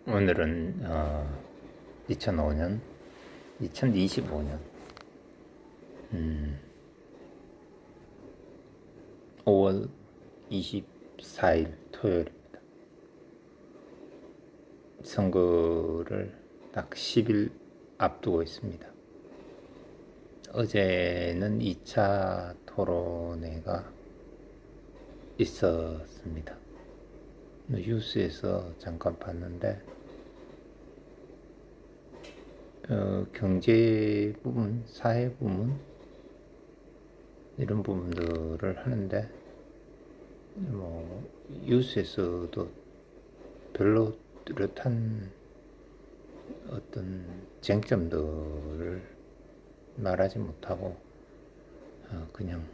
오늘은 2005년, 2025년 5월 24일 토요일입니다. 선거를 딱 10일 앞두고 있습니다. 어제는 2차 토론회가 있었습니다. 뉴스에서 잠깐 봤는데 경제 부분, 사회 부분 이런 부분들을 하는데 뉴스에서도 별로 뚜렷한 어떤 쟁점들을 말하지 못하고 그냥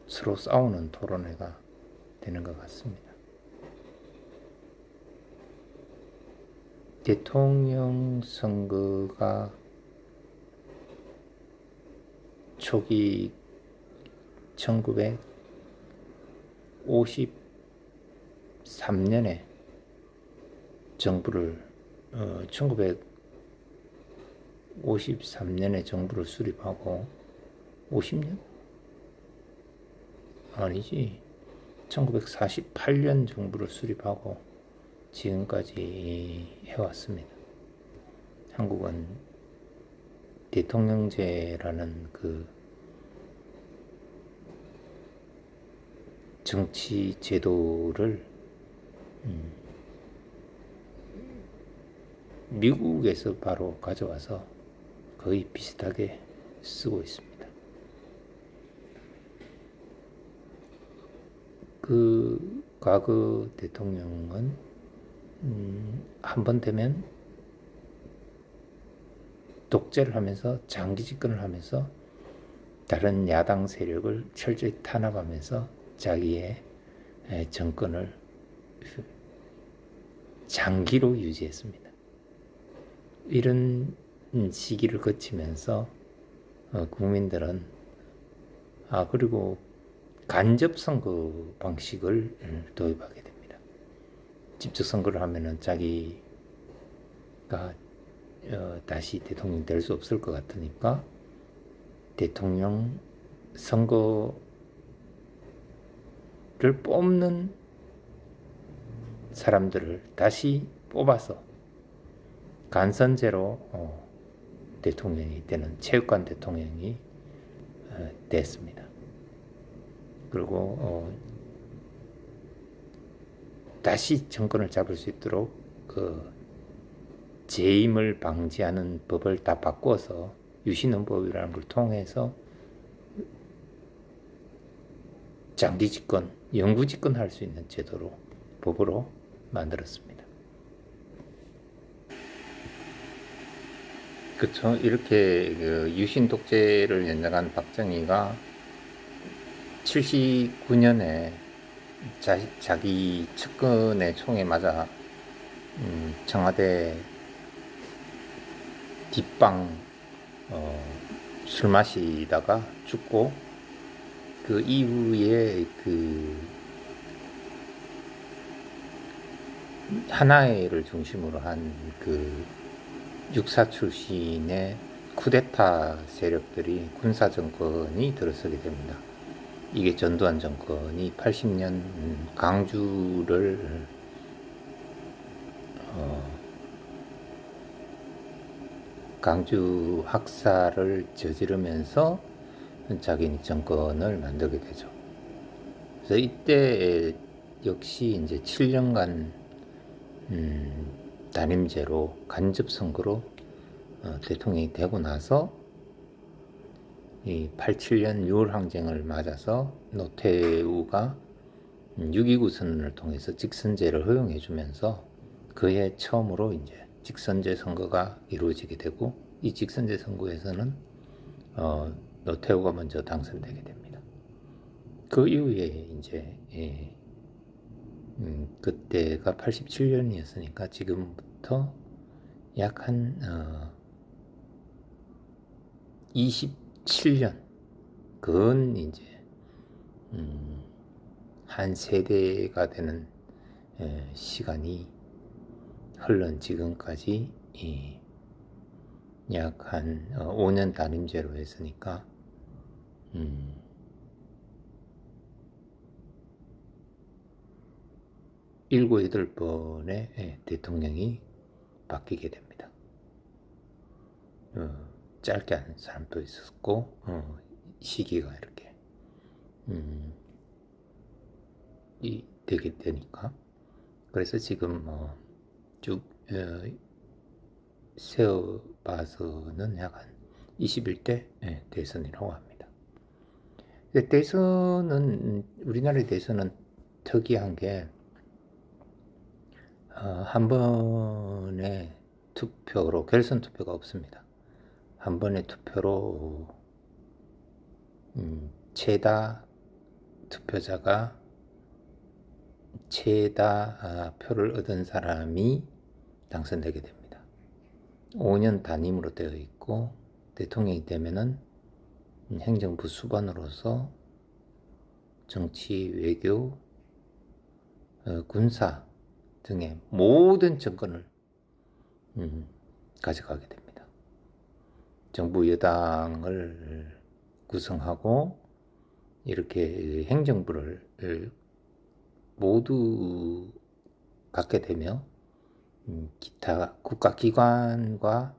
서로 싸우는 토론회가 되는 것 같습니다. 대통령 선거가 초기 1953년에 정부를 1953년에 정부를 수립하고 50년? 아니지. 1948년 정부를 수립하고 지금까지 해왔습니다. 한국은 대통령제라는 그 정치 제도를 미국에서 바로 가져와서 거의 비슷하게 쓰고 있습니다. 그 과거 대통령은 한 번 되면 독재를 하면서 장기 집권을 하면서 다른 야당 세력을 철저히 탄압하면서 자기의 정권을 장기로 유지했습니다. 이런 시기를 거치면서 국민들은 그리고 간접 선거 방식을 도입하게 됩니다. 직접 선거를 하면은 자기가 다시 대통령 될 수 없을 것 같으니까 대통령 선거를 뽑는 사람들을 다시 뽑아서 간선제로 대통령이 되는 체육관 대통령이 됐습니다. 그리고 다시 정권을 잡을 수 있도록 재임을 방지하는 법을 다 바꿔서 유신헌법이라는 걸 통해서 장기 집권, 영구 집권할 수 있는 제도로 법으로 만들었습니다. 그렇죠. 이렇게 유신 독재를 연장한 박정희가 79년에 자기 측근의 총에 맞아 청와대 뒷방 술 마시다가 죽고 그 이후에 하나회를 중심으로 한 육사 출신의 쿠데타 세력들이 군사 정권이 들어서게 됩니다. 이게 전두환 정권이 80년 강주 학살을 저지르면서 자기 정권을 만들게 되죠. 그래서 이때 역시 이제 7년간 단임제로 간접 선거로 대통령이 되고 나서 이 87년 6월 항쟁을 맞아서 노태우가 6.29 선언을 통해서 직선제를 허용해 주면서 그해 처음으로 이제 직선제 선거가 이루어지게 되고 이 직선제 선거에서는 노태우가 먼저 당선되게 됩니다. 그 이후에 이제 그때가 87년이었으니까 지금부터 약 한 27년 그건 이제 한 세대가 되는 시간이 흘른 지금까지 약 한 5년 단임제로 했으니까 7, 8번의 대통령이 바뀌게 됩니다. 짧게 하는 사람도 있었고 시기가 이렇게 되게 되니까, 그래서 지금 쭉 세어봐서는 약 한 21대 대선이라고 합니다. 근데 대선은, 우리나라의 대선은 특이한 게 한 번의 투표로, 결선 투표가 없습니다. 한 번의 투표로 최다 투표자가 최다 표를 얻은 사람이 당선되게 됩니다. 5년 단임으로 되어 있고, 대통령이 되면은 행정부 수반으로서 정치, 외교, 군사 등의 모든 정권을 가져가게 됩니다. 정부 여당을 구성하고 이렇게 행정부를 모두 갖게 되며, 기타 국가기관과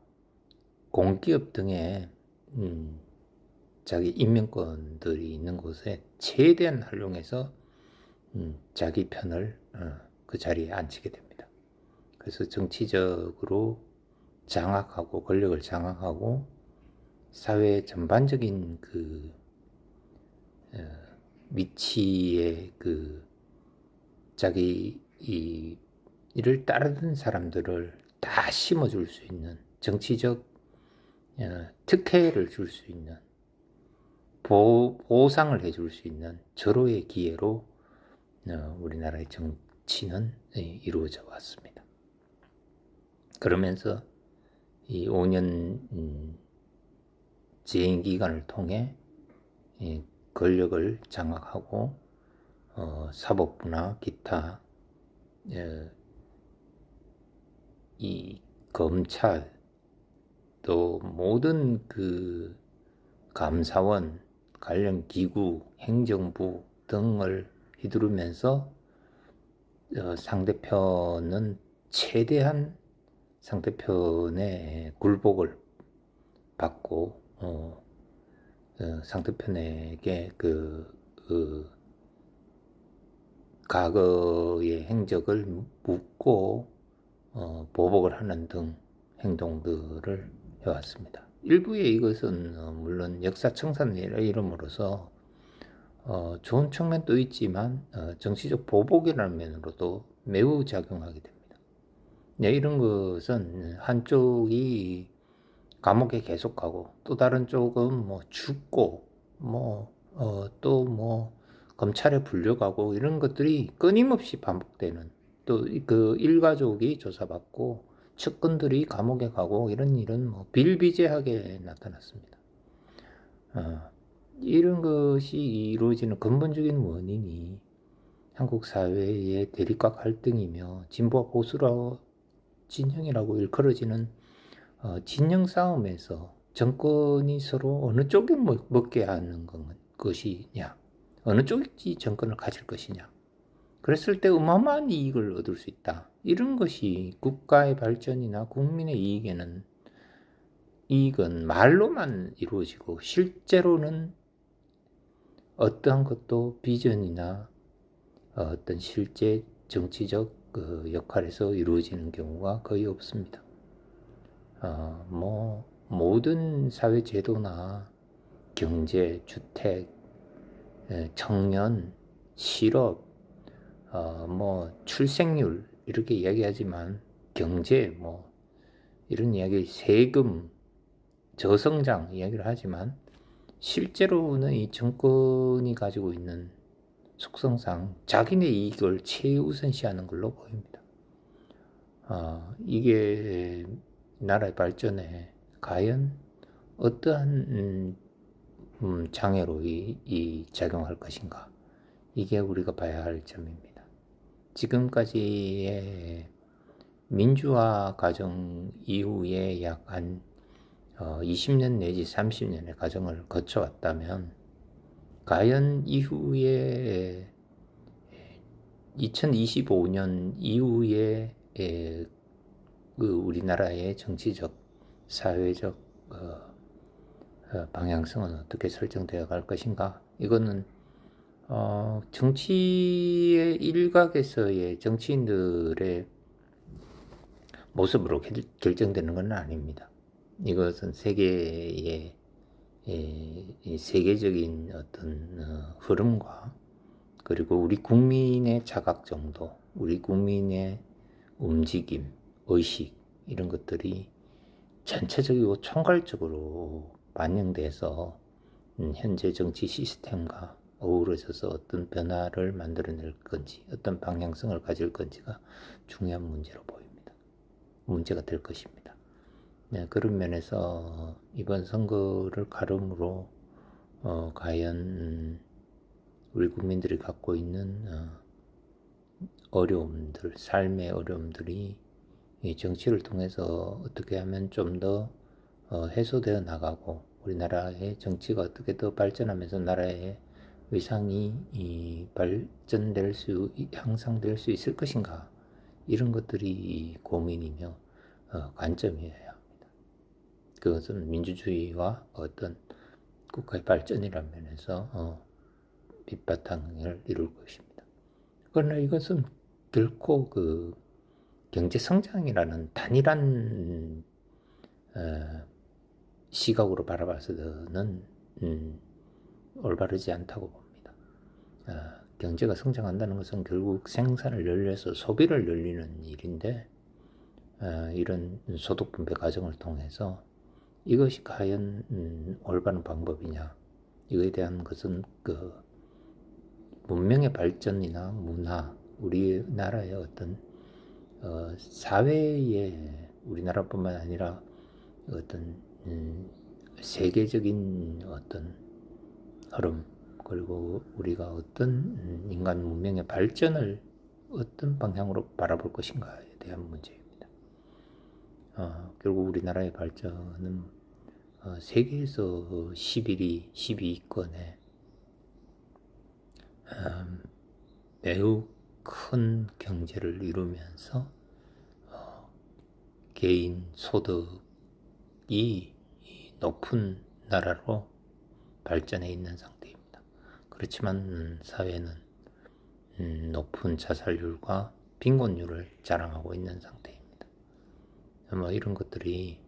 공기업 등의 자기 임명권들이 있는 곳에 최대한 활용해서 자기 편을 그 자리에 앉히게 됩니다. 그래서 정치적으로 장악하고, 권력을 장악하고, 사회 전반적인 그 위치에 자기 이를 따르는 사람들을 다 심어줄 수 있는, 정치적 특혜를 줄 수 있는, 보상을 해줄 수 있는 절호의 기회로 우리나라의 정치는 이루어져 왔습니다. 그러면서 이 5년 재임 기간을 통해 권력을 장악하고 사법부나 기타 이 검찰, 또 모든 그 감사원, 관련 기구, 행정부 등을 휘두르면서 상대편은 최대한 상대편의 굴복을 받고 상대편에게 과거의 행적을 묻고 보복을 하는 등 행동들을 해왔습니다. 일부의 이것은 물론 역사 청산이라 이름으로서 좋은 측면도 있지만 정치적 보복이라는 면으로도 매우 작용하게 됩니다. 이런 것은 한쪽이 감옥에 계속 가고, 또 다른 쪽은 죽고, 또 검찰에 불려가고, 이런 것들이 끊임없이 반복되는, 또 그 일가족이 조사받고 측근들이 감옥에 가고, 이런 일은 비일비재하게 나타났습니다. 이런 것이 이루어지는 근본적인 원인이 한국 사회의 대립과 갈등이며, 진보와 보수라 진영이라고 일컬어지는 진영 싸움에서 정권이 서로 어느 쪽에 먹게 하는 것이냐, 어느 쪽이 정권을 가질 것이냐, 그랬을 때 어마어마한 이익을 얻을 수 있다. 이런 것이 국가의 발전이나 국민의 이익은 말로만 이루어지고, 실제로는 어떠한 것도 비전이나 어떤 실제 정치적 역할에서 이루어지는 경우가 거의 없습니다. 모든 사회 제도나 경제, 주택, 청년, 실업, 출생률 이렇게 이야기하지만, 경제 이런 이야기, 세금, 저성장 이야기를 하지만, 실제로는 이 정권이 가지고 있는 속성상 자기네 이익을 최우선시하는 걸로 보입니다. 이게 나라의 발전에 과연 어떠한 장애로 작용할 것인가, 이게 우리가 봐야 할 점입니다. 지금까지의 민주화 과정 이후에 약 한 20년 내지 30년의 과정을 거쳐왔다면 과연 이후에 2025년 이후에 그 우리나라의 정치적, 사회적 방향성은 어떻게 설정되어 갈 것인가? 이거는 정치의 일각에서의 정치인들의 모습으로 결정되는 건 아닙니다. 이것은 세계의 세계적인 어떤 흐름과 그리고 우리 국민의 자각 정도, 우리 국민의 움직임, 의식 이런 것들이 전체적이고 총괄적으로 반영돼서 현재 정치 시스템과 어우러져서 어떤 변화를 만들어낼 건지, 어떤 방향성을 가질 건지가 중요한 문제로 보입니다. 문제가 될 것입니다. 네, 그런 면에서 이번 선거를 가름으로 과연 우리 국민들이 갖고 있는 어려움들, 삶의 어려움들이 이 정치를 통해서 어떻게 하면 좀 더 해소되어 나가고 우리나라의 정치가 어떻게 더 발전하면서 나라의 위상이 발전될 수, 향상될 수 있을 것인가, 이런 것들이 고민이며 관점이어야 합니다. 그것은 민주주의와 어떤 국가의 발전이라는 면에서 밑바탕을 이룰 것입니다. 그러나 이것은 결코 그 경제 성장이라는 단일한 시각으로 바라봐서는 올바르지 않다고 봅니다. 경제가 성장한다는 것은 결국 생산을 늘려서 소비를 늘리는 일인데 이런 소득 분배 과정을 통해서 이것이 과연 올바른 방법이냐, 이거에 대한 것은 그 문명의 발전이나 문화, 우리나라의 어떤 사회의, 우리나라뿐만 아니라 어떤 세계적인 어떤 흐름, 그리고 우리가 어떤 인간 문명의 발전을 어떤 방향으로 바라볼 것인가에 대한 문제입니다. 결국 우리나라의 발전은 세계에서 10위권에 매우 큰 경제를 이루면서 개인 소득이 높은 나라로 발전해 있는 상태입니다. 그렇지만 사회는 높은 자살률과 빈곤율을 자랑하고 있는 상태입니다. 이런 것들이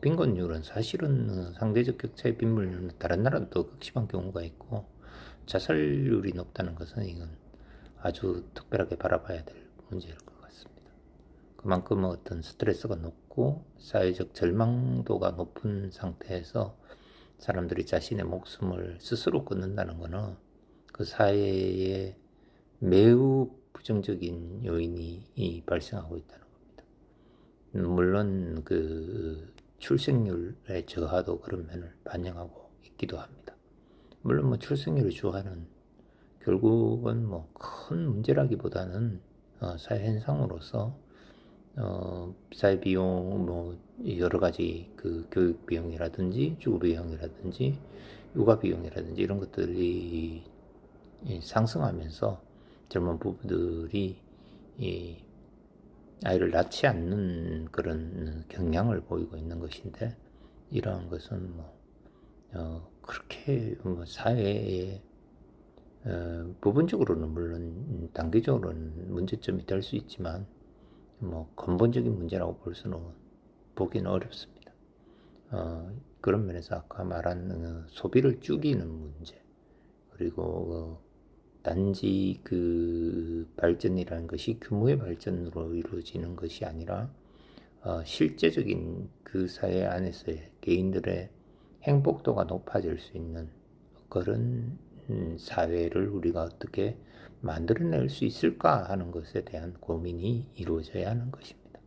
빈곤율은 사실은 상대적 격차의 빈물률은 다른 나라도 극심한 경우가 있고, 자살률이 높다는 것은 이건 아주 특별하게 바라봐야 될 문제일 것 같습니다. 그만큼 어떤 스트레스가 높고 사회적 절망도가 높은 상태에서 사람들이 자신의 목숨을 스스로 끊는다는 것은 그 사회에 매우 부정적인 요인이 발생하고 있다는 겁니다. 물론 그 출생률의 저하도 그런 면을 반영하고 있기도 합니다. 물론 출생률의 저하는 결국은 큰 문제라기보다는 사회 현상으로서 사회 비용, 여러 가지 그 교육 비용이라든지 주거 비용이라든지 육아 비용이라든지 이런 것들이 상승하면서 젊은 부부들이 아이를 낳지 않는 그런 경향을 보이고 있는 것인데, 이러한 것은 그렇게 사회에 부분적으로는 물론 단기적으로는 문제점이 될 수 있지만 근본적인 문제라고 볼 수는 보기는 어렵습니다. 그런 면에서 아까 말한 소비를 줄이는 문제, 그리고 단지 그 발전이라는 것이 규모의 발전으로 이루어지는 것이 아니라 실제적인 그 사회 안에서의 개인들의 행복도가 높아질 수 있는 그런 사회를 우리가 어떻게 만들어낼 수 있을까 하는 것에 대한 고민이 이루어져야 하는 것입니다.